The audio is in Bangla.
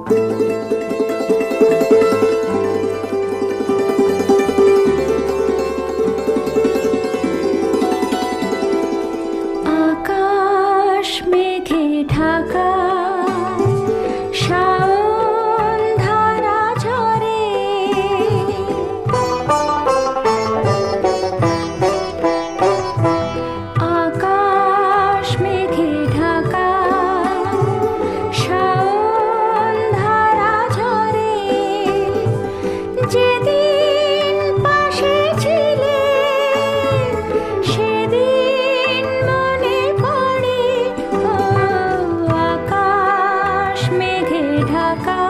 আকাশ মেঘে ঢাকা, শাওন ধারা ঝরে, আকাশ মেঘে ঢাকা, শাওন ধারা ঝরে। যেদিন পাশে ছিলে সেদিন মনে পড়ে, ও আকাশ মেঘে ঢাকা।